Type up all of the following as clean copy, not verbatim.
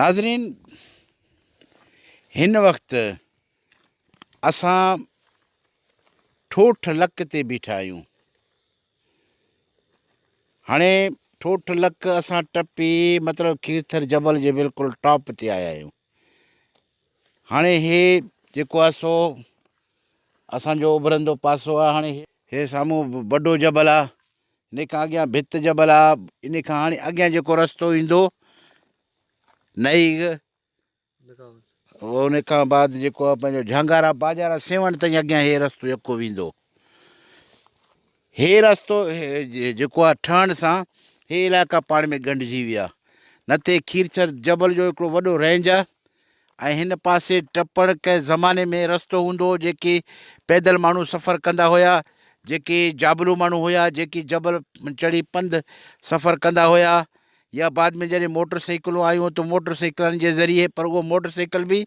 नाज़रीन, हिन वक़्तु असां ठोठ लक ते बीठा आहियूं। हाणे ठोठ लक असां टपी मतिलबु खीरथर जबल जे बिल्कुलु टॉप ते आया आहियूं। हाणे हे जेको आहे सो असांजो उभरंदो पासो आहे। हाणे हे साम्हूं वॾो जबल आहे, इन खां अॻियां भित जबल आहे, इन खां हाणे अॻियां जेको रस्तो ईंदो नई उन खां बाद जेको आहे पंहिंजो झांगारा बाजारा सेवण ताईं अॻियां हे रस्तो यको वेंदो। हे रस्तो जेको आहे ठहण सां हे इलाइक़ा पाण में ॻंढिजी विया। न ते खीरथर जबल जो हिकिड़ो वॾो रेंज आहे ऐं हिन पासे टपण कंहिं ज़माने में रस्तो हूंदो हो, जेके पैदल माण्हू सफ़र कंदा हुया, जेके जाबलू माण्हू हुया, जेके जबल चढ़ी पंधु सफ़र कंदा हुया, या बाद में जॾहिं मोटर साइकिलूं आयूं त मोटर साइकिलनि जे ज़रिए, पर उहो मोटर साइकिल बि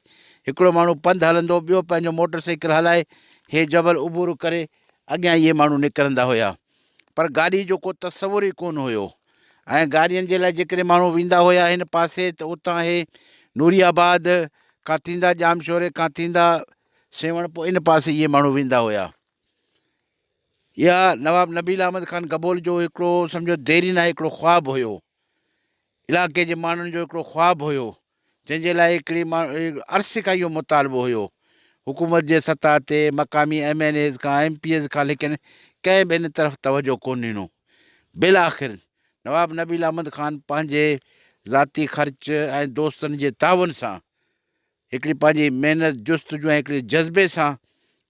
हिकिड़ो माण्हू पंधु हलंदो, ॿियो पंहिंजो मोटर साइकिल हलाए हे जबल उबूर करे अॻियां इहे माण्हू निकिरंदा हुया। पर गाॾी जो को तसवुर ई कोन हुयो। ऐं गाॾियुनि जे लाइ जेकॾहिं माण्हू वेंदा हुया हिन पासे त उतां हे नूरियाबाद खां थींदा जामशोरे खां थींदा सेवण, पोइ इन पासे इहे माण्हू वेंदा हुया। इहा नवाब नबील अहमद ख़ान गबोल जो हिकिड़ो सम्झो देरीन आहे हिकिड़ो ख़्वाबु हुयो, इलाइक़े जे माण्हुनि जो हिकिड़ो ख़्वाबु हुयो, जंहिंजे लाइ हिकिड़ी अरसे खां इहो मुतालबो हुयो हुकूमत जे सतह ते, मक़ामी MNAs खां MPs खां, लेकिन कंहिं बि हिन तरफ़ तवजो कोन ॾिनो। बिल आख़िर नवाब नबील अहमद ख़ान पंहिंजे ज़ाती ख़र्च ऐं दोस्तनि जे ताउन सां, हिकिड़ी पंहिंजी महिनत जुस्तजू ऐं हिकिड़े जज़्बे सां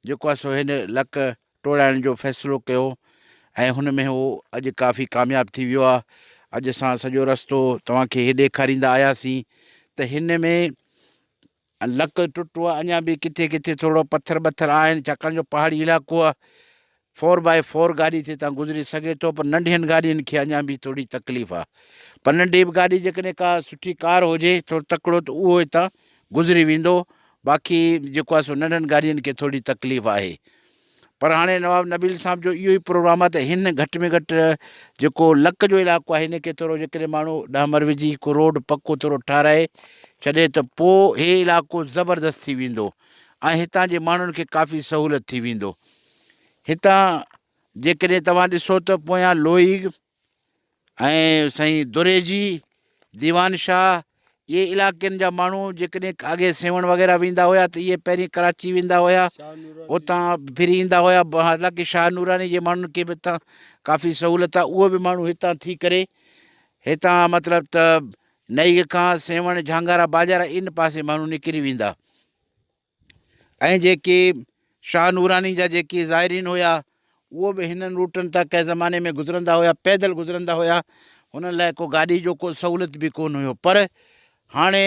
जेको आहे सो हिन लक टोड़ाइण जो फ़ैसिलो कयो ऐं हुन में उहो अॼु काफ़ी कामयाबु थी वियो आहे। अॼु असां सॼो रस्तो तव्हांखे हे ॾेखारींदा आयासीं त हिन में लक टुटो आहे, अञा बि किथे किथे थोरो पथर ॿथर आहिनि, छाकाणि जो पहाड़ी इलाइक़ो आहे। 4x4 गाॾी ते तव्हां गुज़री सघे थो, पर नंढियुनि गाॾियुनि खे अञा बि थोरी तकलीफ़ आहे। पर नंढी बि गाॾी जेकॾहिं का सुठी कार हुजे थोरो तकिड़ो, त उहो हितां गुज़री वेंदो। बाक़ी जेको आहे सो नंढनि गाॾियुनि खे थोरी तकलीफ़ आहे। पर हाणे नवाब नबील साहिब जो इहो ई प्रोग्राम आहे त हिन घटि में घटि जेको लक जो इलाइक़ो आहे हिन खे थोरो जेकॾहिं माण्हू डामर विझी को रोड पको थोरो ठाराए छॾे त पोइ हे इलाइक़ो ज़बरदस्त थी वेंदो ऐं हितां जे माण्हुनि खे काफ़ी सहूलियत थी वेंदो। हितां जेकॾहिं तव्हां ॾिसो त पोयां लोही ऐं साईं दुरेजी, दीवान शाह, इहे इलाइक़नि जा माण्हू जेकॾहिं अॻे सेवण वग़ैरह वेंदा हुया त इहे पहिरीं कराची वेंदा हुया, उतां फिरी ईंदा हुया। हालांकि शाह नूरानी जे माण्हुनि खे बि हितां काफ़ी सहूलियत आहे, उहो बि माण्हू हितां थी करे हितां मतिलबु त नई खां सेवण झांगारा बाजारा इन पासे माण्हू निकिरी वेंदा। ऐं जेके शाह नूरानी जा जेके ज़ाइरीन हुया उहो बि हिननि रूटनि तां कंहिं ज़माने में गुज़रंदा हुया, पैदल गुज़रंदा हुया, हुननि लाइ को गाॾी जो को सहूलियत बि कोन हुयो। पर हाणे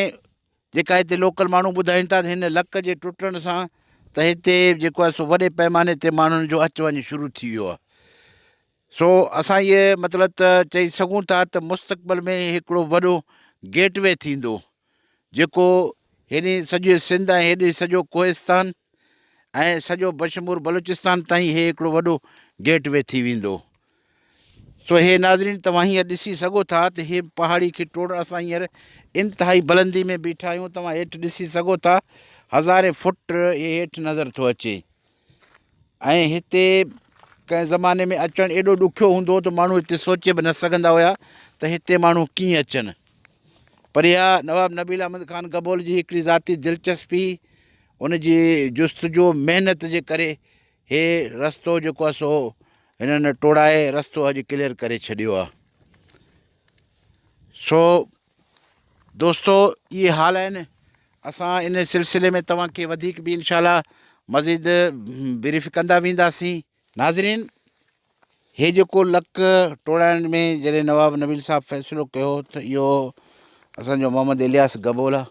जेका हिते लोकल माण्हू ॿुधाइनि था त हिन लक जे टुटण सां त हिते जेको आहे सो वॾे पैमाने ते माण्हुनि जो अचु वञु शुरू थी वियो आहे। सो असां इहे मतिलबु त चई सघूं था त मुस्तक़बिल में हिकिड़ो वॾो गेटवे थींदो, जेको हेॾे सॼे सिंध ऐं हेॾे सॼो कोहिस्तान ऐं सॼो बशमूर बलूचिस्तान ताईं हे हिकिड़ो वॾो गेटवे थी वेंदो। सो हे नाज़रीन तव्हां हींअर ॾिसी सघो था त हे पहाड़ी खे टोड़ असां हींअर इंतिहाई बुलंदी में बीठा आहियूं। तव्हां हेठि ॾिसी सघो था, हज़ारे फुट इहे हेठि नज़र थो अचे। ऐं हिते कंहिं ज़माने में अचणु एॾो ॾुखियो हूंदो त माण्हू हिते सोचे बि न सघंदा हुया त हिते माण्हू कीअं अचनि। पर इहा नवाब नबील अहमद ख़ान गबोल जी हिकिड़ी ज़ाती दिलचस्पी, उनजी जुस्तजू महिनत जे करे हे रस्तो जेको आहे सो हिननि टोड़ाए रस्तो अॼु क्लियर करे छॾियो आहे। सो दोस्तो इहे हाल आहिनि। असां इन सिलसिले में तव्हांखे वधीक बि इनशाला मज़ीद ब्रीफ कंदा वेंदासीं। नाज़रीन, हे जेको लक टोड़ाइण में जॾहिं नवाब नबील साहिबु फ़ैसिलो कयो त इहो असांजो मोहम्मद इलियास गबोल आहे,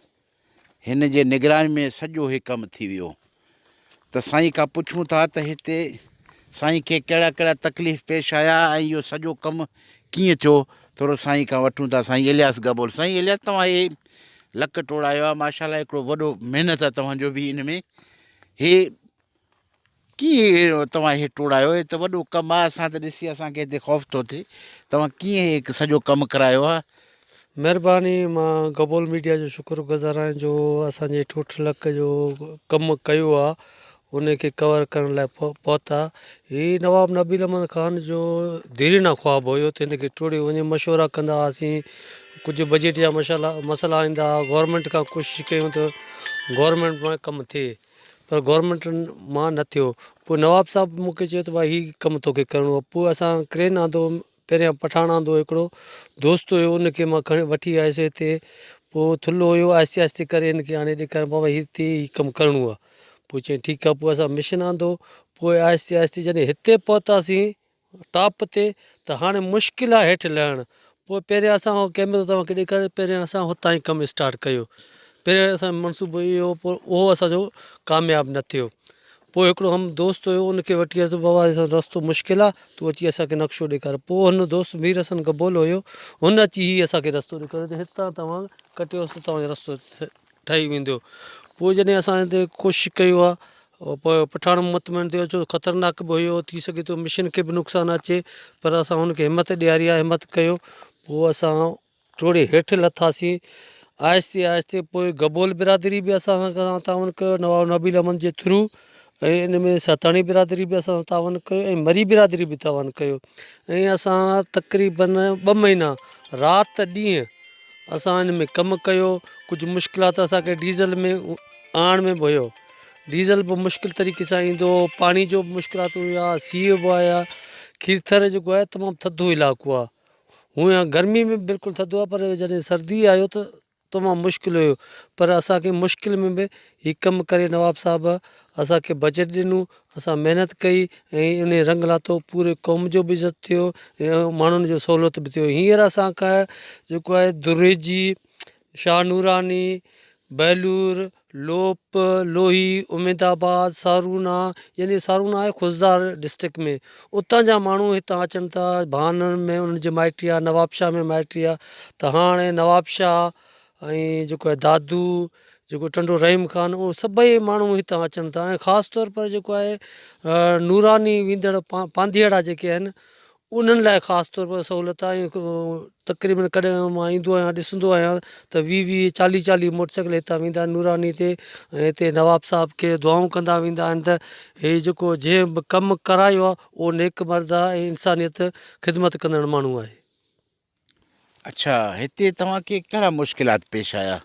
हिन जे निगरानी में सॼो हे कमु थी वियो। त साईं खां पुछूं था त हिते साईं खे कहिड़ा कहिड़ा तकलीफ़ पेश आया ऐं इहो सॼो कमु कीअं थियो, थोरो साईं खां वठूं था। साईं इलियास गबोल, साईं इलियास तव्हां हे लक टोड़ायो आहे, माशाल्लाह हिकिड़ो वॾो महिनत आहे तव्हांजो बि इन में। हे कीअं तव्हां हे टोड़ायो, हे त वॾो कमु आहे, असां त ॾिसी असांखे हिते ख़ौफ़ थो थिए। तव्हां कीअं हे सॼो कमु करायो आहे? महिरबानी। मां गबोल मीडिया जो शुक्रगुज़ार आहियां जो असांजे ठोठलक जो कमु कयो आहे उनखे कवर करण लाइ पहुता। हीअ नवाब नबील अहमद ख़ान जो देरीना ख्वाब हुयो त हिनखे टोड़े वञे। मशवरा कंदा हुआसीं, कुझु बजट जा मसला ईंदा, गवर्नमेंट खां कोशिशि कयूं त गवर्नमेंट मां कमु थिए, पर गवर्नमेंट मां न थियो। पोइ नवाब साहिबु मूंखे चयो त भाई हीउ कमु तोखे करिणो आहे। पोइ असां क्रेन आंदो, पहिरियां पठाण आंदो हिकिड़ो दोस्त हुयो, उनखे मां खणी वठी आयुसि हिते। पोइ थुल्हो हुयो, आहिस्ते आहिस्ते करे हिनखे हाणे ॾेखारियो बाबा हिते हीउ कमु करिणो आहे। पोइ चई ठीकु आहे। पोइ असां मिशन आंदो, पोइ आहिस्ते आहिस्ते जॾहिं हिते पहुतासीं टॉप ते त हाणे मुश्किल आहे हेठि लहणु। पोइ पहिरियां असां कैमरो तव्हांखे ॾेखारे, पहिरियां असां हुतां ई कमु स्टार्ट कयो। पहिरियों असांजो मनसूबो इहो हो, पोइ उहो असांजो कामयाबु न थियो। पोइ हिकिड़ो हम दोस्त हुयो, उनखे वठी वियुसि, बाबा रस्तो मुश्किल आहे, तूं अची असांखे नक्शो ॾेखार। पोइ हुन दोस्त मीर हसन गबोल हुयो, हुन अची हीउ असांखे रस्तो ॾेखारियो त हितां तव्हां कटियोसि त तव्हांजो रस्तो ठही वेंदो। पोइ जॾहिं असां हिते कोशिशि कयो आहे, पोइ पठाण मुतमइन थियो, छो ख़तरनाक बि हुयो, थी सघे थो मिशन खे बि नुक़सानु अचे, पर असां हुनखे हिमत ॾियारी आहे, हिमत कयो। पोइ असां थोरी हेठि लथासीं आहिस्ते आहिस्ते। पोइ गबोल बिरादरी बि असां सां तावन कयो नवाब नबील अहमद जे थ्रू, ऐं इन में सताणी बिरादरी बि असां तावन कयो, ऐं मरी बिरादरी बि तावन कयो। ऐं असां तक़रीबन 2 महीना राति ॾींहुं असां हिन में कमु कयो। कुझु मुश्किलात असांखे डीज़ल में आणण में बि हुयो, डीज़ल बि मुश्किल तरीक़े सां ईंदो, पाणी जो बि मुश्किलात हुआ, सीउ बि आया। खीरथर जेको आहे तमामु थधो इलाइक़ो आहे, हूअं गर्मी में बिल्कुलु थधो आहे, पर जॾहिं सर्दी आयो त तमामु मुश्किल हुयो। पर असांखे मुश्किल में बि हीउ कमु करे नवाब साहिबु असांखे बजट ॾिनो, असां महिनत कई, ऐं उन रंग लाथो। पूरे क़ौम जो बि इज़त थियो ऐं माण्हुनि जो सहूलियत बि थियो। हींअर असांखां जेको आहे दुरेजी, शाह नूरानी, बहलूर, लोप, लोही, उमेदाबाद, सारूना, यानी सारूना आहे खुज़दार डिस्ट्रिक्ट में, उतां जा माण्हू हितां अचनि था। भाननि में उन्हनि जी माइटी आहे, नवाबशाह में माइटी आहे, त हाणे नवाबशाह ऐं जेको आहे दादू, जेको टंडो रहीम ख़ान, उहे सभई माण्हू हितां अचनि था। ऐं ख़ासि तौर पर जेको आहे नूरानी वेंदड़ पांधीअड़ा जेके आहिनि, उन्हनि लाइ ख़ासि तौर पर सहूलियत आहे। तक़रीबन कॾहिं मां ईंदो आहियां, ॾिसंदो आहियां त 20-20, 40-40 मोटरसाइकिल हितां वेंदा आहिनि नूरानी ते, ऐं हिते नवाब साहिब खे दुआऊं कंदा वेंदा आहिनि त हे जेको जंहिं बि कमु करायो आहे उहो नेक मर्द आहे ऐं इंसानियत ख़िदमत कंदड़ माण्हू आहे। अच्छा, हिते तव्हांखे कहिड़ा मुश्किलात पेश आया?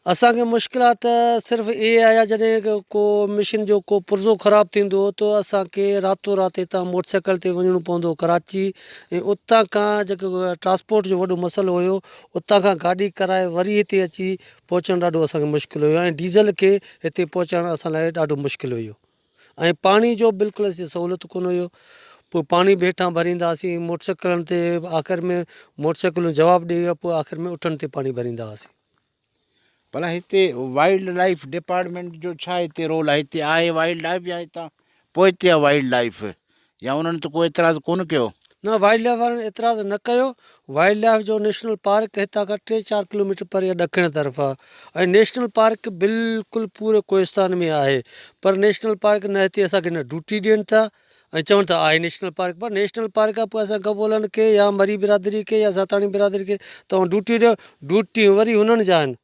असांखे मुश्किलात सिर्फ़ु इहे आया, जॾहिं को मिशन जो को पुर्ज़ो ख़राबु थींदो हो त असांखे रातो राति हितां मोटरसाइकिल ते वञिणो पवंदो कराची, ऐं उतां खां जेको ट्रांसपोर्ट जो वॾो मसइलो हुयो, उतां खां गाॾी कराए वरी हिते अची पहुचणु ॾाढो असांखे मुश्किल हुयो, ऐं डीज़ल खे हिते पहुचाइणु असां लाइ ॾाढो मुश्किल हुयो। ऐं पाणी जो बिल्कुलु हिते सहूलियत कोन हुयो। पोइ पाणी बि हेठां भरींदा हुआसीं मोटरसाइकिलनि ते, आख़िर में मोटरसाइकिलूं जवाबु ॾेई, पोइ आख़िर में उठनि ते पाणी भरींदा हुआसीं। भला हिते वाइल्ड लाइफ डिपार्टमेंट जो छा हिते रोल आहे? हिते आहे वाइल्ड लाइफ या हितां पोइ हिते आहे वाइल्ड लाइफ, या उन्हनि त कोई एतिराज़ु कोन कयो? न, वाइल्ड लाइफ वारनि एतिराज़ु न कयो। वाइल्ड लाइफ जो नेशनल पार्क हितां खां 3-4 किलोमीटर परे ॾखिण तरफ़ आहे, ऐं नेशनल पार्क बिल्कुलु पूरे कोहिस्तान में आहे। पर नेशनल पार्क न हिते असांखे न ड्यूटी ॾियनि था, ऐं चवनि था आहे नेशनल पार्क, पर नेशनल पार्क आहे। पोइ असां गबोलनि खे या मरी बिरादरी खे या सताणी बिरादरी खे तव्हां ड्यूटी ॾियो, ड्यूटी वरी हुननि जा आहिनि,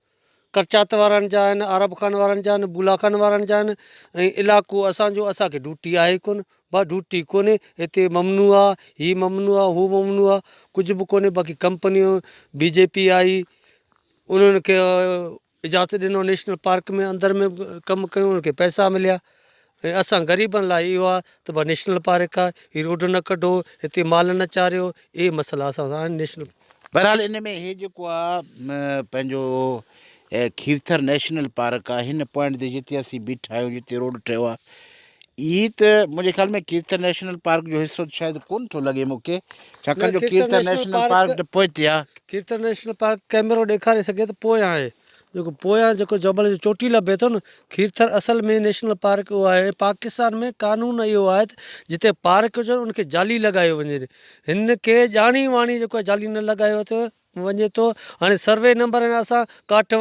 करचात वारनि जा आहिनि, अरब खान वारनि जा आहिनि, बुला खान वारनि जा आहिनि, ऐं इलाइक़ो असांजो, असांखे ड्यूटी आहे कोन, बा ड्यूटी कोन्हे हिते। ममनू आहे, हीउ ममनू आहे, हू ममनू आहे, कुझु बि कोन्हे। बाक़ी कंपनियूं BJP आई, उन्हनि खे इजाज़त ॾिनो नेशनल पार्क में अंदरि में कमु कयूं, उनखे पैसा मिलिया। ऐं असां ग़रीबनि लाइ इहो आहे त भई नेशनल पार्क आहे, हीउ रोड न कढो, हिते माल न चाढ़ियो, इहे मसइला असां सां आहिनि नेशनल। बहरहाल इन में हे जेको आहे पंहिंजो खीरथर नेशनल पार्क आहे, हिन पॉइंट ते जिते असीं बीठा आहियूं, जिते रोड ठहियो आहे, इहा त मुंहिंजे ख़्याल में खीरथर नेशनल पार्क जो हिसो शायदि कोन थो लॻे मूंखे, छाकाणि जो खीरथर नेशनल पार्क त पोइ आहे। खीरथर नेशनल पार्क कैमरो ॾेखारे सघे त पोयां आहे, जेको पोयां जेको जबल जो चोटी लभे थो न, खीरथर असल में नेशनल पार्क उहो आहे। पाकिस्तान में कानून इहो आहे त जिते पार्क हुजे उनखे जाली लॻायो वञे, हिन खे ॼाणी वाणी जेको आहे जाली न लॻायो थो वञे थो। हाणे सर्वे नंबर असां काठ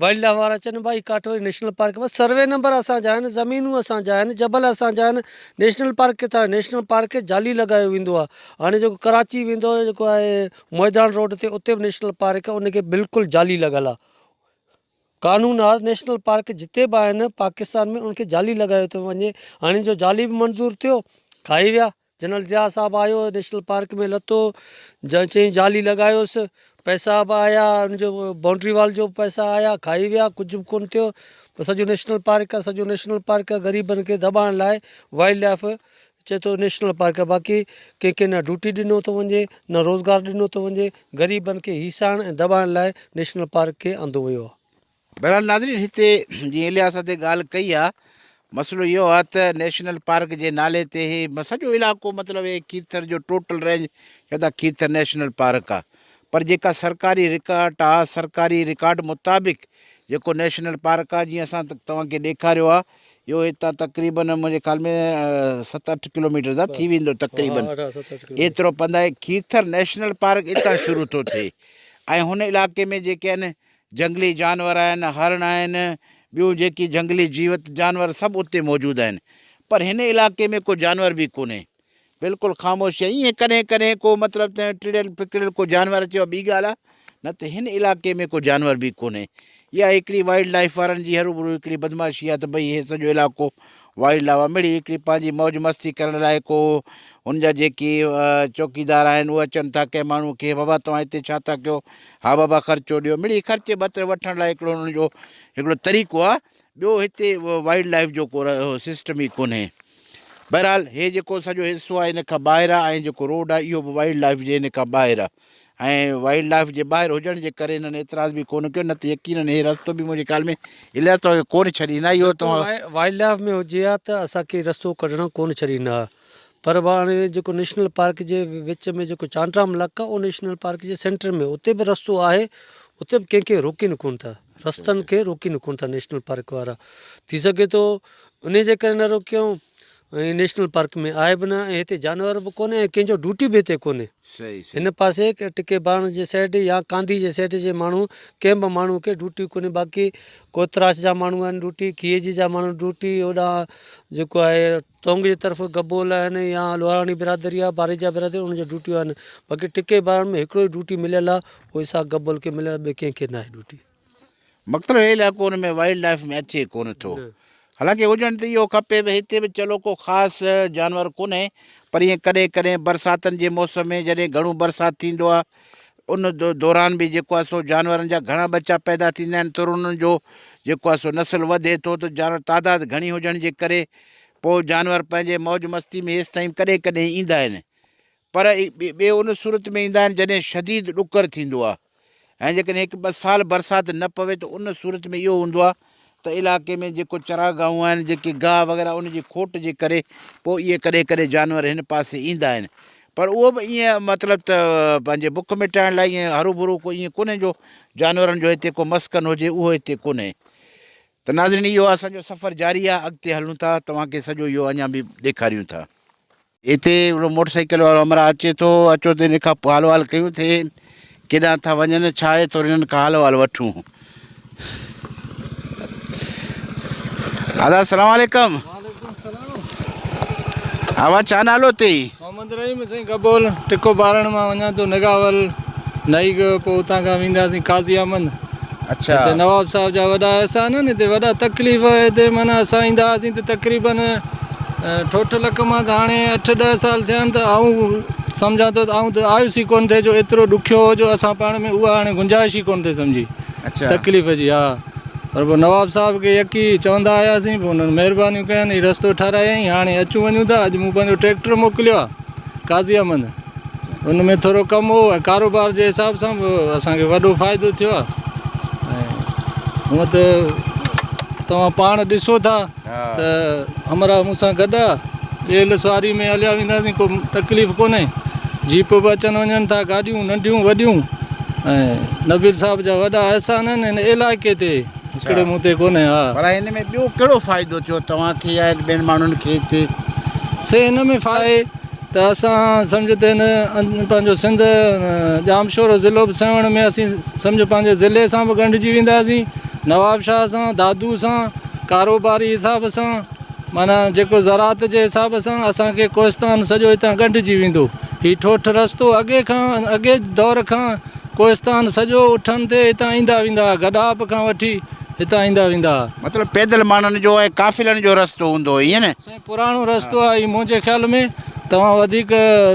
वाइल्ड लाइफ वारा चवनि भाई काठोरी नेशनल पार्क बसि सर्वे नंबर असांजा आहिनि, ज़मीनूं असांजा आहिनि, जबल असांजा आहिनि। नेशनल पार्क किथां? नेशनल पार्क खे जाली लॻायो वेंदो आहे। हाणे जेको कराची वेंदो आहे जेको आहे मैदान रोड ते, उते बि नेशनल पार्क आहे, उनखे बिल्कुलु जाली लॻल आहे। कानून आहे नेशनल पार्क जिते बि आहिनि पाकिस्तान में उनखे जाली लॻायो थो वञे। हाणे जो जाली बि मंज़ूरु थियो, खाई विया। जनरल ज़िया साहब आयो नेशनल पार्क में लथो, चई जाली लॻायोसि, पैसा बि आया, उनजो बाउंड्री वॉल जो पैसा आया, खाई विया, कुझु बि कोन्ह थियो। सॼो नेशनल पार्क आहे, सॼो नेशनल पार्क आहे। ग़रीबनि खे दॿाइण लाइ वाइल्ड लाइफ चए थो नेशनल पार्क आहे। बाक़ी कंहिंखे न ड्यूटी ॾिनो थो वञे, न रोज़गारु ॾिनो थो वञे। ग़रीबनि खे हीसाइण ऐं दॿाइण लाइ नेशनल पार्क खे आंदो वियो आहे। बहरहाल नाज़रीन, हिते जीअं इलियास ते ॻाल्हि कई आहे, मसइलो इहो आहे त नेशनल पार्क जे नाले ते इहे सॼो इलाइक़ो मतिलबु इहे कीथर जो टोटल रेंज चवंदा कीथर नेशनल पार्क आहे। पर जेका सरकारी रिकॉर्ड आहे, सरकारी रिकॉर्ड मुताबिक़ जेको नेशनल पार्क आहे, जीअं असां तव्हांखे ॾेखारियो आहे, इहो हितां तक़रीबन मुंहिंजे ख़्याल में 7-8 किलोमीटर जा थी वेंदो तक़रीबन एतिरो पंधु आहे। कीथर नेशनल पार्क हितां शुरू थो थिए ऐं हुन इलाइक़े में जेके आहिनि जंगली जानवर आहिनि, हरण आहिनि, ॿियूं जेकी जंगली जीवत जानवर सभु उते मौजूदु आहिनि। पर हिन इलाइक़े में को जानवर बि कोन्हे, बिल्कुलु ख़ामोश आहे। ईअं कॾहिं कॾहिं को मतिलबु त टिड़ियल फिकिड़ियल को जानवर अचेव ॿी ॻाल्हि आहे, न त हिन इलाइक़े में को जानवर बि कोन्हे। इहा हिकिड़ी वाइल्ड लाइफ वारनि जी हरूभरू हिकिड़ी बदमाशी आहे त भई इहे सॼो इलाइक़ो वाइल्ड लाइफ आहे। मिड़ी हिकिड़ी पंहिंजी मौज मस्ती करण लाइ को हुन जा जेकी चौकीदार आहिनि उहे अचनि था कंहिं माण्हू खे, बाबा तव्हां हिते छा था कयो, हा बाबा ख़र्चो ॾियो, मिड़ी ख़र्चे ॿ वठण लाइ हिकिड़ो हुननि जो हिकिड़ो तरीक़ो आहे। ॿियो हिते वाइल्ड लाइफ जो को सिस्टम ई कोन्हे। बहरहाल हे जेको सॼो हिसो आहे हिन खां ॿाहिरि आहे, ऐं जेको रोड आहे इहो बि वाइल्ड लाइफ जे हिन खां ॿाहिरि आहे। ऐं वाइल्ड लाइफ जे ॿाहिरि हुजण जे करे हिननि एतिराज़ बि कोन कयो, न त यकीननि हे रस्तो बि मुंहिंजे ख़्याल में इलाही तव्हांखे कोन छॾींदा। इहो तव्हां वाइल्ड लाइफ में हुजे हा त असांखे रस्तो कढणु कोन छॾींदा। पर हाणे जेको नेशनल पार्क जे विच में जेको चांडराम इलाइक़ो आहे, उहो नेशनल पार्क जे सेंटर में, उते बि रस्तो आहे, उते बि कंहिंखे रोकीनि कोन था, रस्तनि खे रोकीनि कोन था नेशनल पार्क वारा। थी सघे थो उन जे करे न रोकियऊं, ऐं नेशनल पार्क में आहे बि न, ऐं हिते जानवर बि कोन्हे, ऐं कंहिंजो ड्यूटी बि हिते कोन्हे। हिन पासे टिके बाण जे साइड या कांधी जे साइड जे माण्हू कंहिं बि माण्हू खे ड्यूटी कोन्हे। बाक़ी कोतराच जा माण्हू आहिनि ड्यूटी, खीएजी जा माण्हू ड्यूटी, होॾां जेको आहे टोंग जी तरफ़ गबोल आहिनि या लोहाराणी बिरादरी आहे, बारेजा बिरादरी, उनजो ड्यूटियूं आहिनि। बाक़ी टिके बाण में हिकिड़ो ई ड्यूटी मिलियल आहे, उहो इसा गबोल खे मिलियल, ॿिए कंहिंखे न आहे ड्यूटी। मतिलबु हे इलाइक़ो हुन में वाइल्ड लाइफ में अचे कोन थो। हालांकि हुजणु त इहो खपे भई हिते बि चलो को ख़ासि जानवर कोन्हे, पर ईअं कॾहिं कॾहिं बरसातनि जे मौसम में जॾहिं घणो बरसाति थींदो आहे, उन दौरान बि जेको आहे सो जानवरनि जा घणा बचा पैदा थींदा आहिनि, त उन्हनि जो जेको आहे सो नस्ल वधे थो, त जानवर तादाद घणी हुजण जे करे पोइ जानवर पंहिंजे मौज मस्ती में हेसि ताईं कॾहिं कॾहिं ईंदा आहिनि। पर ॿिए उन सूरत में ईंदा आहिनि जॾहिं शदीद ॾुकर थींदो आहे, ऐं जेकॾहिं 1-2 साल बरसाति न पवे त उन सूरत में इहो हूंदो आहे त इलाइक़े में जेको चरागाहूं आहिनि, जेके गाह वग़ैरह, उनजी खोट जे करे पोइ इहे कॾहिं कॾहिं जानवर हिन पासे ईंदा आहिनि। पर उहो बि ईअं मतिलबु त पंहिंजे बुख मिटाइण लाइ ईअं हरू भरू को ईअं कोन्हे जो जानवरनि जो हिते को मस्कन हुजे, उहो हिते कोन्हे। त नाज़रीन, इहो असांजो सफ़र जारी आहे, अॻिते हलूं था, तव्हांखे सॼो इहो अञा बि ॾेखारियूं था। हिते मोटरसाइकिल वारो हमरा अचे थो, अचो त हिन खां हाल वाल कयूं थिए, केॾांहुं था वञनि, छा आहे, थोरो हिननि खां हाल वाल वठूं। दादा अस्सलाम वालेकुम। आवाज़ छा नालो अथई? मोहम्मद रहीम साईं, गबोल टिको बारण मां वञा थो निगावल नई गयो, पोइ हुतां खां वेंदासीं काज़ी अहमद। अच्छा, हिते नवाब साहब जा वॾा अहसान आहिनि, हिते वॾा तकलीफ़। हिते माना असां ईंदा हुआसीं त तक़रीबन ठोठ लख मां त हाणे 8-10 साल थिया आहिनि, त आऊं सम्झां थो त आऊं त आयुसि ई कोन थिए जो एतिरो ॾुखियो हो जो असां पाण में उहा हाणे गुंजाइश ई कोन थिए सम्झी तकलीफ़ जी। हा, पर पोइ नवाब साहब खे यकी चवंदा आयासीं, पोइ हुननि महिरबानियूं कयनि, रस्तो ठारायईं, हाणे अचूं वञूं था। अॼु मूं पंहिंजो ट्रैक्टर मोकिलियो आहे काज़ी अहमद, हुन में थोरो कमु हो ऐं कारोबार जे हिसाब सां बि असांखे वॾो फ़ाइदो थियो आहे। ऐं हूअं त तव्हां पाण ॾिसो था त हमरा मूंसां गॾु आहे, जेल सुवारी में हलिया वेंदासीं, को तकलीफ़ कोन्हे। जीप बि अचनि वञनि था, गाॾियूं नंढियूं वॾियूं। ऐं नबील साहब जा वॾा अहसान आहिनि हिन इलाइक़े ते, हिकिड़े मूं ते कोन्हे। हा, पर हिन में ॿियो कहिड़ो फ़ाइदो थियो तव्हांखे या ॿियनि माण्हुनि खे हिते? हिन में फ़ाइदे त असां सम्झो त हिन पंहिंजो सिंध जामशोर ज़िलो बि सेवण में असीं सम्झो पंहिंजे ज़िले सां बि ॻंढिजी वेंदासीं, नवाब शाह सां दादू सां कारोबारी हिसाब सां माना जेको ज़रात जे हिसाब सां असांखे कोहिस्तान सॼो हितां ॻंढिजी वेंदो। हीउ ठोठ रस्तो अॻे दौर खां कोहिस्तान सॼो उठनि ते हितां ईंदा वेंदा, गॾाप खां वठी हितां ईंदा वेंदा। मतिलबु पैदल माण्हुनि जो ऐं काफ़िलनि जो रस्तो हूंदो ईअं न? साईं पुराणो रस्तो आहे हीउ मुंहिंजे ख़्याल में। तव्हां वधीक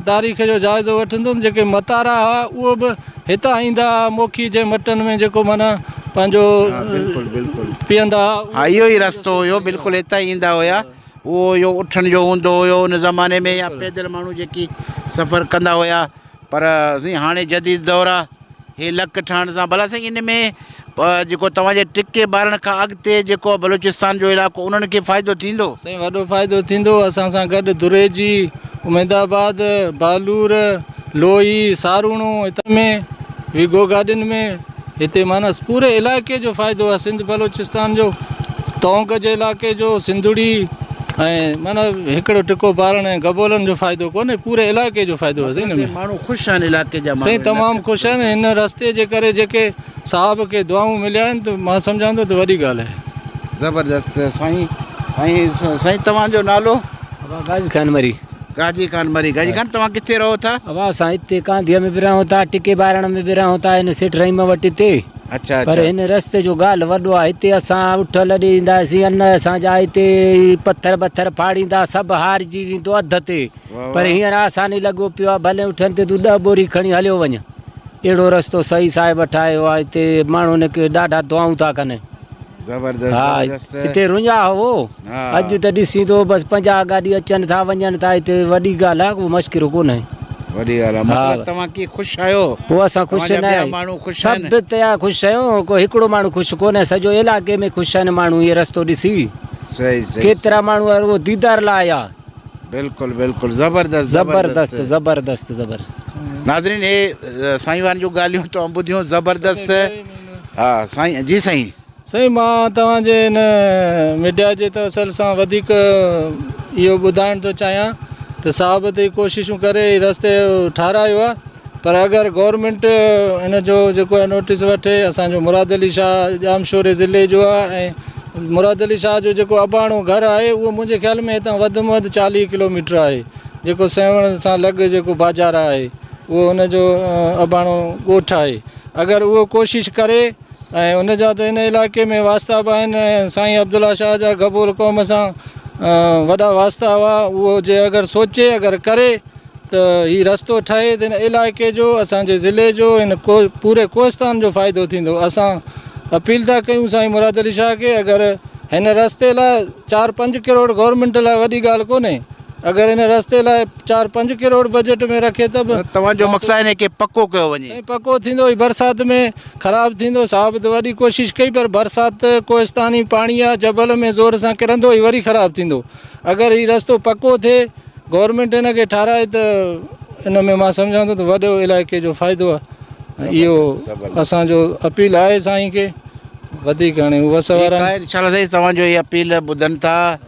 तारीख़ जो जाइज़ो वठंदो जेके मतारा हुआ उहो बि हितां ईंदा मोखी जे मटनि में जेको माना पंहिंजो बिल्कुलु बिल्कुलु पीअंदा। हा इहो ई रस्तो हुयो, बिल्कुलु हितां ईंदा हुया। उहो इहो उठण जो हूंदो हुयो उन ज़माने में, या पैदल माण्हू जेकी सफ़र कंदा हुया। पर साईं हाणे जदीद दौरु आहे, हे लक ठहण सां भला साईं इन में जेको तव्हांजे टिके ॿारनि खां अॻिते जेको बलूचिस्तान जो इलाइक़ो उन्हनि खे फ़ाइदो थींदो? साईं वॾो फ़ाइदो थींदो। असां सां गॾु दुरेजी, उमेदाबाद, बालूर, लोई, सारूणो हितां में विगो गार्डन में हिते माना पूरे इलाइक़े जो फ़ाइदो आहे। सिंध बलूचिस्तान जो तोंग जे इलाइक़े जो, सिंधुड़ी ऐं माना हिकिड़ो टिको ॿारनि ऐं गबोलनि जो फ़ाइदो कोन्हे, पूरे इलाइक़े जो फ़ाइदो आहे। साईं माण्हू ख़ुशि आहिनि इलाइक़े जा? साईं तमामु ख़ुशि आहिनि हिन रस्ते जे करे। जेके साहब खे दुआऊं मिलिया आहिनि त मां सम्झां थो त वॾी ॻाल्हि आहे। ज़बरदस्त साईं। साईं तव्हांजो नालो? गाजी खान मरी। गाजी खान मरी। गाजी खान तव्हां किथे रहो था? अब असां हिते कांधीअ में बि रहूं था, टिके ॿारण में बि रहूं था, हिन सिट रहीम वटि हिते। अच्छा पर हिन रस्ते जो ॻाल्हि वॾो आहे। हिते असां उठल ॾींदासीं अन असांजा हिते पत्थर फाड़ींदा, सभु हारिजी वेंदो अध ते। पर हींअर आसानी लॻो पियो आहे, भले उठनि ते तूं 10 बोरी खणी हलियो वञ। अहिड़ो रस्तो सही साहिब ठाहियो आहे। हिते माण्हुनि खे ॾाढा दुआऊं था कनि। ज़बरदस्त। हा हिते रुंजा हो, अॼु त ॾिसी थो बसि 50 गाॾी अचनि था वञनि था। हिते वॾी ॻाल्हि आहे, को मुश्किल कोन्हे। वॾी ॻाल्हि आहे। मतिलबु तव्हां कीअं ख़ुशि आहियो? पोइ असां ख़ुशि न आहियूं, सभु तया ख़ुशि आहियूं। को हिकिड़ो माण्हू ख़ुशि कोन्हे, सॼो इलाइक़े में ख़ुशि आहिनि माण्हू इहो रस्तो ॾिसी। सही सही। केतिरा माण्हू उहो दीदार लाइ आया। बिल्कुलु बिल्कुलु ज़बरदस्त ज़बरदस्त ज़बरदस्त ज़बरदस्त। नाज़रीन हे साईं वारनि जूं ॻाल्हियूं तव्हां ॿुधियूं, ज़बरदस्त। हा साईं जी। साईं मां तव्हांजे हिन मीडिया जे तवसल सां वधीक इहो ॿुधाइण थो चाहियां त साहब ते कोशिशूं करे रस्ते ठारायो आहे। पर अगरि गवर्नमेंट हिन जो जेको आहे नोटिस वठे। असांजो मुराद अली शाह जामशोरे ज़िले जो आहे ऐं मुराद अली शाह जो जेको अबाणो घर आहे उहो मुंहिंजे ख़्याल में हितां वधि में वधि 40 किलोमीटर आहे। जेको सेवण सां लॻ जेको बाज़ार आहे उहो हुनजो अबाणो ॻोठ आहे। अगरि उहो कोशिशि करे ऐं उन जा त हिन इलाइक़े में वास्ता बि आहिनि ऐं साईं अब्दुल्ला शाह जा गबोल क़ौम सां वॾा वास्ता हुआ। उहो जे अगरि सोचे अगरि करे त हीउ रस्तो ठहे त हिन इलाइक़े जो, असांजे ज़िले जो, हिन पूरे कोहिस्तान जो फ़ाइदो थींदो। असां अपील था कयूं साईं मुराद अली शाह खे, अगरि हिन रस्ते लाइ 4-5 करोड़ गवर्नमेंट लाइ वॾी ॻाल्हि कोन्हे। अगरि हिन रस्ते लाइ 4-5 करोड़ बजट में रखे त बि तव्हांजो मक़सदु आहे कि पको कयो वञे? पको थींदो। ही बरसाति में ख़राबु थींदो। साहब त वॾी कोशिशि कई, पर बरसाति कोहिस्तानी पाणी आहे, जबल में ज़ोर सां किरंदो, ही वरी ख़राबु थींदो। अगरि हीउ रस्तो पको थिए, गवर्नमेंट हिन खे ठाराए त हिन में मां सम्झां थो त वॾो इलाइक़े जो फ़ाइदो आहे। इहो असांजो अपील आहे साईं खे। वधीक हाणे वस वारा इंशाल्लाह साईं तव्हांजो इहा अपील ॿुधनि था।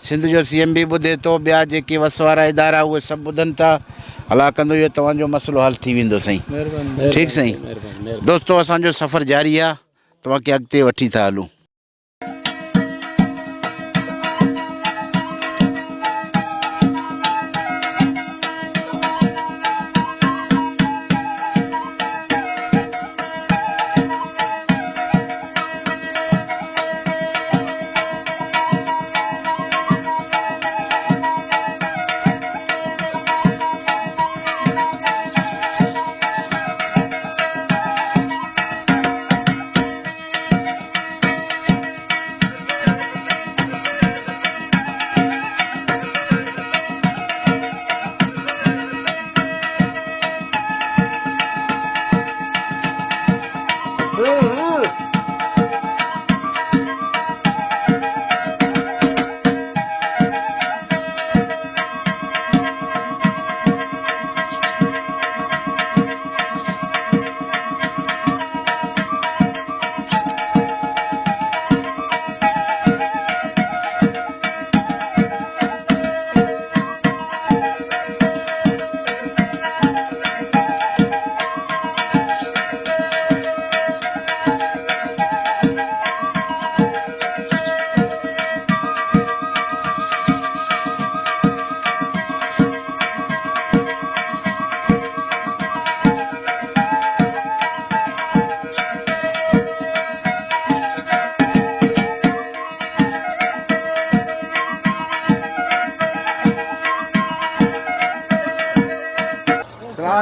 सिंध जो CM बि ॿुधे थो, ॿिया जेके वस वारा इदारा उहे सभु ॿुधनि था। अला कंदो इहो तव्हांजो मसइलो हल थी वेंदो साईं। ठीकु साईं। दोस्तो असांजो सफ़र जारी आहे, तव्हांखे अॻिते वठी था हलूं।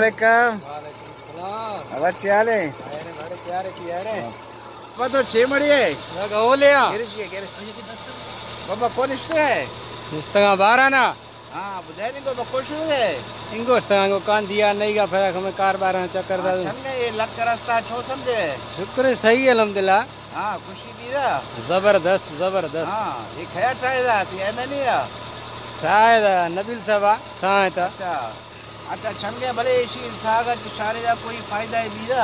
वालेकुम बच्चे आले तो छेमड़ी है बाबा कौन इश्ते है इस्तगा बाराना हाँ बुझाई नहीं बाबा खुश हुए इंगो इस्तगा को कान दिया नहीं का फरक हमें कार बारा चक्कर दा हमने ये लक रास्ता छो समझे शुक्र सही है अल्हम्दुलिल्लाह हाँ खुशी दी दा जबरदस्त जबरदस्त हाँ ये खया ट्राई दा थी है नहीं या शायद नबील साहब ठाए था अच्छा अच्छा छंगे भले इसी सागा इशारे का कोई फायदा है बीदा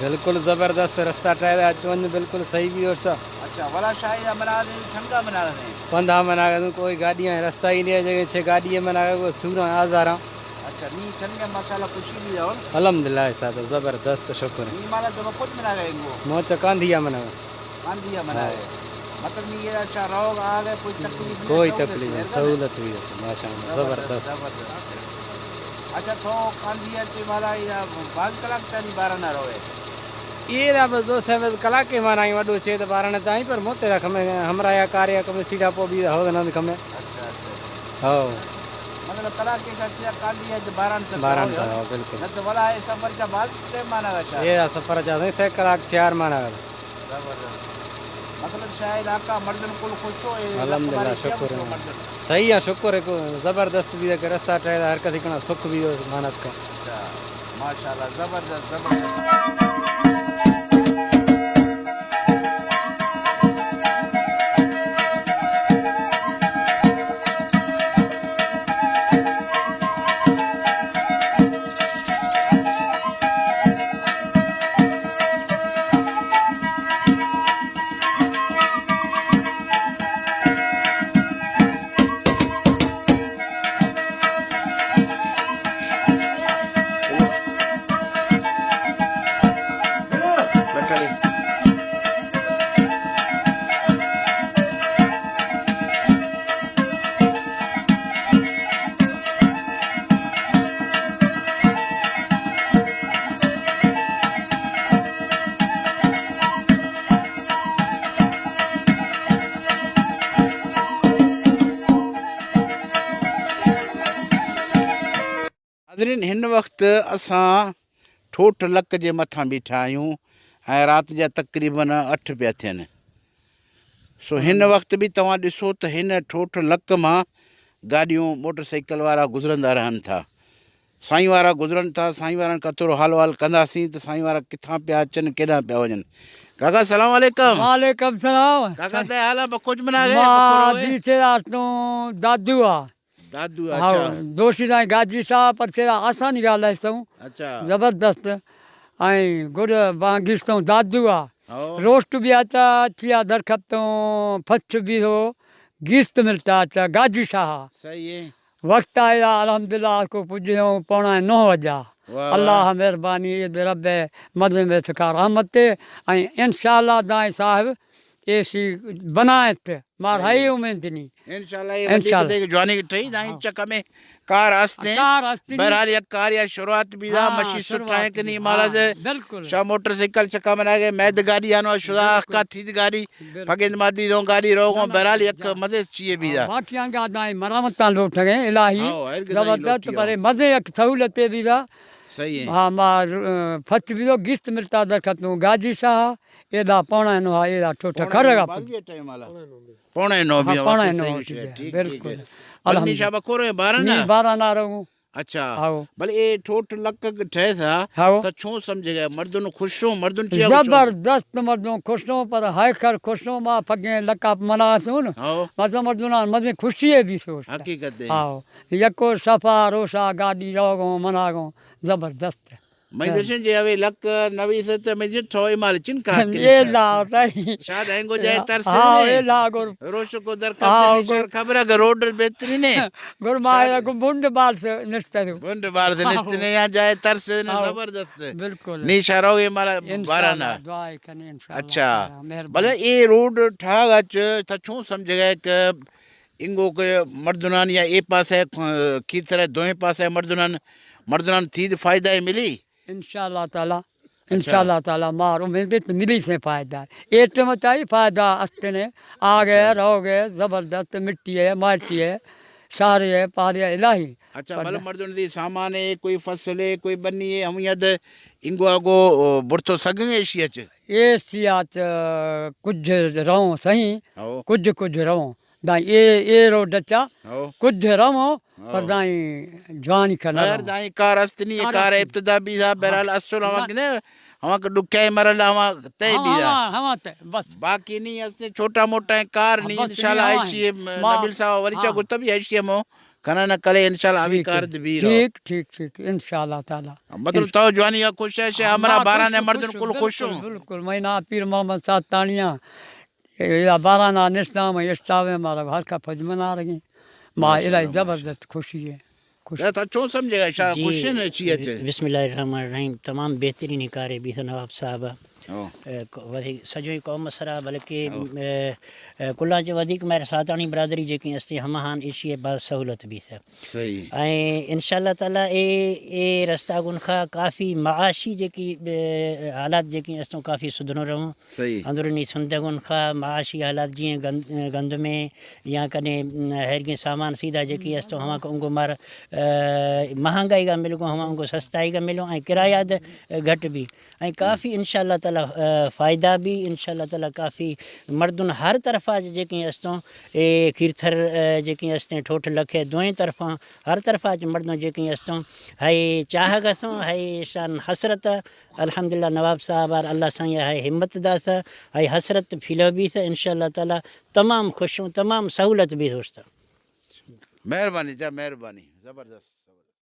बिल्कुल जबरदस्त रास्ता ट्राई दा चोन बिल्कुल सही भी दोस्त अच्छा वाला शाही बना दे छंगा बना दे पंधा मना कर कोई गाड़ियां रास्ता ही नहीं जगह छे गाड़ी मना को सूरा आजारा अच्छा नी छंगे मसाला खुशी दी दा अल्हम्दुलिल्लाह साथ जबरदस्त शुक्र नी माला तो कुछ बना गएंगो मोच कांधिया मना आंधिया बना है मतलब नी ये अच्छा रोग आ गए कोई तकलीफ नहीं कोई तकलीफ नहीं सहूलत हुई है माशाअल्लाह जबरदस्त अच्छा तो कांधिया चे माला या बाल कलाक तानी बारा ना रोए ये ना बस 2 से कलाक के माना वडो छे तो बारने ताई पर मोते रख में हमरा या कार्य कम सीधा पो भी हो नंद खमे अच्छा अच्छा हो मतलब कलाक के साथ या कांधिया जे बारन तक बारन तो बिल्कुल न तो वाला है सफर का बाद ते माना का शायद ये सफर जा से कलाक 4 माना जबरदस्त मतलब शायद आपका मर्दन कुल खुश हो अल्हम्दुलिल्लाह शुक्र है सही है शुक्र है को जबरदस्त भी के रास्ता ट्राई हर किसी का सुख भी हो मेहनत का अच्छा माशाल्लाह जबरदस्त जबरदस्त नाज़रीन हिन वक़्तु असां ठोठ लक जे मथां बीठा आहियूं ऐं राति जा तक़रीबन 8 पिया थियनि सो हिन वक़्तु बि तव्हां ॾिसो त हिन ठोठ लक मां गाॾियूं मोटरसाइकिल वारा गुज़रंदा रहनि था साईं वारा गुज़रनि था साईं वारनि खां थोरो हाल वाल कंदासीं त साईं वारा किथां पिया अचनि केॾां पिया वञनि काका सलाम वालेकुम वालेकुम सलाम काका ते हाल आहे कुझु बि न आहे मां जी सेरा तो दादू आ दादू हाँ अच्छा दोषी ताईं गाजी साहब पर सेरा आसानी ॻाल्हाइसूं अच्छा ज़बरदस्त ऐं गुड़ बांगिस्तूं दादू आ हो रोस्ट भी अच्छा अच्छी आ दरखत फच भी हो गिस्त मिलता अच्छा गाजी शाह सही है वक्त आया अल्हम्दुलिल्लाह को पुजो 9:15 वजा वाह अल्लाह मेहरबानी रब मदद में थका रहमत ऐं इंशाअल्लाह दाई साहब ऐसी बनायत मार है उम्मीद नहीं इंशाल्लाह ये वधीक जवानी ठही दाई चक में कार आस्ते बहरहाल ये कार या शुरुआत भी दा मशी सुठा है कि नहीं माला दे बिल्कुल शा मोटरसाइकिल चका बना के मैद गाड़ी आनो शुदा का थी गाड़ी फगेंद मादी दो गाड़ी रोगो बहरहाल एक मजे चाहिए भी दा बाकी अंगा दाई मरमत लो ठगे इलाही जबरदस्त पर मजे एक सहूलत भी दा सही है हाँ मार फच भी दो गिस्त मिलता दरखत गाजी शाह एदा पौना नो एदा ठोठा खरगा टाइम वाला पौने 9 भी पौने 9 ठीक बिल्कुल अल्लाह शाबा कोरे 12 ना 12 ना रहूं अच्छा आओ भले ए ठोठ लक ठहे था आओ त छो समझ गया मर्दन खुश हो मर्दन चिया जबरदस्त मर्दों खुश हो पर हाय कर खुश हो मां फगे लका मना सुन आओ मजा मर्दना मजे खुशी है भी सोच हकीकत है आओ यको सफा रोशा गाड़ी रोगो मनागो जबरदस्त मैं दर्शन जे अवे लक नवी से त मैं जे थोई माल चिनका ये ला ताई शायद हैंगो जाए तरस हां ये ला गो रोश को दरकार निशान खबर है रोड बेहतरीन है गुरमाया को बुंड बाल से निस्ते बुंड बाल से निस्ते ने यहां जाए तरस ने जबरदस्त बिल्कुल निशा रोगे माला बाराना दुआ कने इंशाल्लाह अच्छा भले ये रोड ठाग अच त छो समझ गए कि इंगो के मर्दनान या ए पास है की तरह दोए पास है मर्दनान थी फायदा मिली इंशाल्लाह ताला मार उम्मीद मिली से फायदा एट में चाहिए फायदा अस्ते ने आ गए रहोगे जबरदस्त मिट्टी है माटी है सारे है पारे इलाही अच्छा मतलब मर्दों दी सामान है कोई फसल है कोई बनी है हम यद इंगो आगो बुरतो सगंगे एशिया च एशिया कुछ रहो सही आओ कुछ रहो दाई ए रो डचा आओ कुछ रहो पर दाई जवानी करना खैर दाई कार अस्तनी कार इब्तिदा भी था बहरहाल असुल हम ने हम को दुखे मरल हम तय भी था हम बस बाकी नहीं असने छोटा मोटा कार नहीं बस इंशाल्लाह नहीं, ऐसी मां- नबील साहब वरिचा हाँ। को तभी ऐसी मो कना न कले इंशाल्लाह अभी कार भी रहो ठीक इंशाल्लाह ताला मतलब तो जवानी का खुश है हमरा 12 ने मर्दन कुल खुश हूं बिल्कुल महीना पीर मोहम्मद साथ तानिया या 12 ना निस्ताम इस्तावे हमारा घर का फज मना रही मां इलाही जबरदस्त खुशी है खुश या तो चो समझेगा शायद जी, खुश है चीज है बिस्मिल्लाहिर्रहमानिर्रहीम तमाम बेहतरीन कारी भी नवाब साहब ओ वधीक सॼो ई क़ौम सरा बल्कि कुल्ला जे वधीक मेरे सातानी बिरादरी जेकी अस्ति हमाहान इशी बात सहूलत भी था सही ऐं इंशाअल्लाह ताला ए रस्ता गुन खां काफ़ी माशी जेकी हालात जेकी अस्तों काफ़ी सुधरो रहूं सही अंदरूनी सुंदगुन खां माशी हालात जीअं गंद में या कॾहिं हैरगे सामान सीधा जेकी अस्तों हवा को उंगो मार महांगाई का मिलो हवा उंगो सस्ताई का मिलो ऐं किराया घटि भी ऐं काफ़ी इंशाअल्लाह ताला फ़ायदा भी इंशाअल्लाह ताला काफ़ी मर्दुन हर तरफ़ा जेकी अस्तों ए खीरथर जेकी अस्तें ठोठ लखे दोएं तरफ़ा हर तरफ़ा मर्दों जेकी अस्तों हाय चाह गसों हाय शान हसरत अल्हम्दुलिल्लाह नवाब साहब और अल्लाह साईं हाय हिम्मत दास हाय हसरत फिलो भी था इंशाअल्लाह ताला तमाम खुश हूँ तमाम सहूलत भी दोस्त मेहरबानी जा मेहरबानी जबरदस्त